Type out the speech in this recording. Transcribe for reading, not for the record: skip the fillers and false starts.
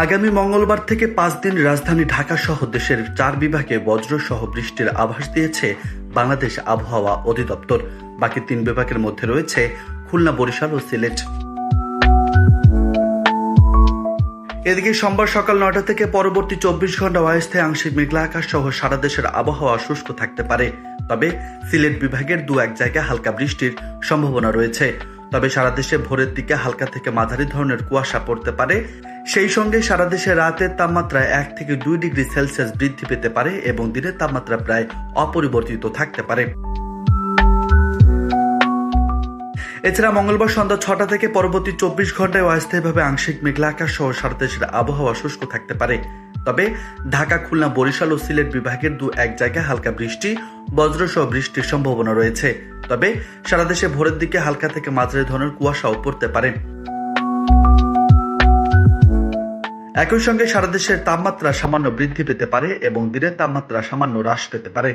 আগামী মঙ্গলবার থেকে 5 দিন রাজধানী ঢাকা সহ দেশের 4 বিভাগে বজ্রসহ বৃষ্টির আভাস দিয়েছে বাংলাদেশ আবহাওয়া অধিদপ্তর। বাকি 3 বিভাগের মধ্যে রয়েছে খুলনা, বরিশাল ও সিলেট। এদিকে সোমবার সকাল 9টা থেকে পরবর্তী 24 ঘন্টা অস্থায়ী আংশিক মেঘলা আকাশ সহ সারা দেশের আবহাওয়া শুষ্ক থাকতে পারে। তবে সিলেট বিভাগের 2-1 জায়গায় হালকা বৃষ্টির সম্ভাবনা রয়েছে। তবে সারা দেশে ভোরের দিকে হালকা থেকে মাঝারি ধরনের কুয়াশা পড়তে পারে। সেই সঙ্গে সারা দেশে রাতের তাপমাত্রা 1 থেকে 2 ডিগ্রি সেলসিয়াস বৃদ্ধি পেতে পারে এবং দিনের তাপমাত্রা প্রায় অপরিবর্তিত থাকতে পারে। এছাড়া মঙ্গলবার সন্ধ্যা 6টা থেকে পরবর্তী 24 ঘন্টায় অস্থায়ীভাবে আংশিক মেঘলা আকাশ সহ সারা দেশের আবহাওয়া শুষ্ক থাকতে পারে। তবে ঢাকা, খুলনা, বরিশাল ও সিলেট বিভাগের 2-1 জায়গায় হালকা বৃষ্টি, বজ্রসহ বৃষ্টির সম্ভাবনা রয়েছে। তবে সারা দেশে ভোরের দিকে হালকা থেকে মাঝারি ধরনের কুয়াশাও পড়তে পারে। একই সঙ্গে সারা দেশের তাপমাত্রা সামান্য বৃদ্ধি পেতে পারে এবং দিনের তাপমাত্রা সামান্য হ্রাস পেতে পারে।